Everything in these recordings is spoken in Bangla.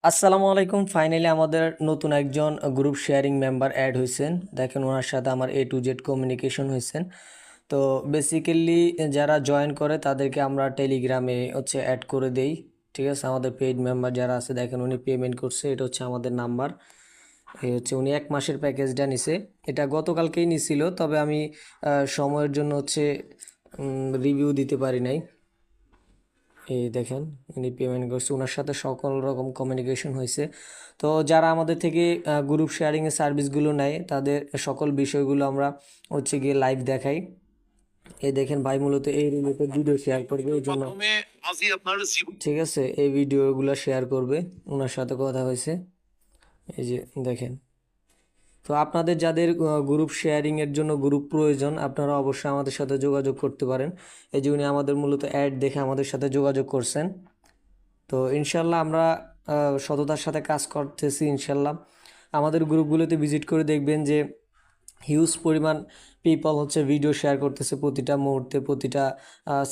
আসসালামু আলাইকুম। ফাইনালি আমাদের নতুন একজন গ্রুপ শেয়ারিং মেম্বার অ্যাড হয়েছেন। দেখেন ওনার সাথে আমার A to Z কমিউনিকেশন হয়েছেন। তো বেসিক্যালি যারা জয়েন করে তাদেরকে আমরা টেলিগ্রামে অ্যাড করে দেই। ঠিক আছে, আমাদের পেইড মেম্বার যারা আছে দেখেন উনি পেমেন্ট করছে, এটা হচ্ছে আমাদের নাম্বার। এই উনি 1 মাসের প্যাকেজটা নিছে, এটা গতকালকেই নিছিল, তবে আমি সময়ের জন্য রিভিউ দিতে পারি নাই। এই দেখেন উনি পেমেন্ট করছে, ওনার সাথে সকল রকম কমিউনিকেশন হয়েছে। তো যারা আমাদের থেকে গ্রুপ শেয়ারিংয়ের সার্ভিসগুলো নেয় তাদের সকল বিষয়গুলো আমরা গিয়ে লাইভ দেখাই। এই দেখেন ভাই মূলত এই রিলেটেড ভিডিও শেয়ার করবে, ওই জন্য ঠিক আছে এই ভিডিওগুলো শেয়ার করবে, ওনার সাথে কথা হয়েছে। এই যে দেখেন, তো আপনাদের যাদের গ্রুপ শেয়ারিংয়ের জন্য গ্রুপ প্রয়োজন আপনারা অবশ্যই আমাদের সাথে যোগাযোগ করতে পারেন। এই যে উনি আমাদের মূলত অ্যাড দেখে আমাদের সাথে যোগাযোগ করছেন। তো ইনশাল্লাহ আমরা সততার সাথে কাজ করতেছি ইনশাল্লাহ। আমাদের গ্রুপগুলোতে ভিজিট করে দেখবেন যে হিউজ পরিমাণ পিপল ভিডিও শেয়ার করতেছে, প্রতিটা মুহূর্তে প্রতিটা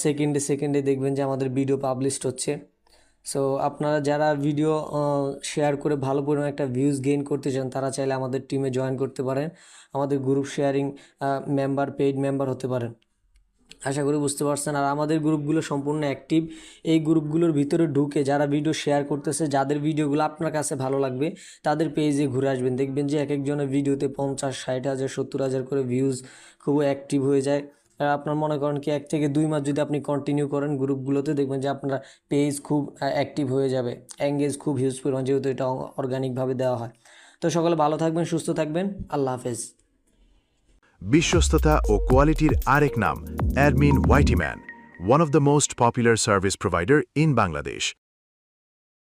সেকেন্ডে সেকেন্ডে দেখবেন যে আমাদের ভিডিও পাবলিশড হচ্ছে। সো আপনারা যারা ভিডিও শেয়ার করে ভালো পরিমাণ একটা ভিউজ গেইন করতে চান তারা চাইলে আমাদের টিমে জয়েন করতে পারেন, আমাদের group sharing member paid member হতে পারেন। আশা করি বুঝতে পারছেন। আর আমাদের গ্রুপগুলো সম্পূর্ণ অ্যাক্টিভ। এই গ্রুপগুলোর ভিতরে ঢুকে যারা ভিডিও শেয়ার করতেছে, যাদের ভিডিওগুলো আপনার কাছে ভালো লাগবে তাদের পেজে ঘুরে আসবেন, দেখবেন যে এক একজনের ভিডিওতে 50, 60 হাজার 70 হাজার করে ভিউজ খুব অ্যাক্টিভ হয়ে যায়। আর আপনার মনে করেন কি 1 থেকে 2 মাস যদি আপনি কন্টিনিউ করেন গ্রুপগুলোতে, দেখবেন যে আপনার পেজ খুব অ্যাক্টিভ হয়ে যাবে, এঙ্গেজ খুব হিউজ পরিমাণ, যেহেতু এটা অর্গানিকভাবে দেওয়া হয়। তো সকলে ভালো থাকবেন, সুস্থ থাকবেন, আল্লাহ হাফেজ। বিশ্বস্ততা ও কোয়ালিটির আরেক নাম admin ওয়াইটিম্যান, one of the most popular service provider in Bangladesh.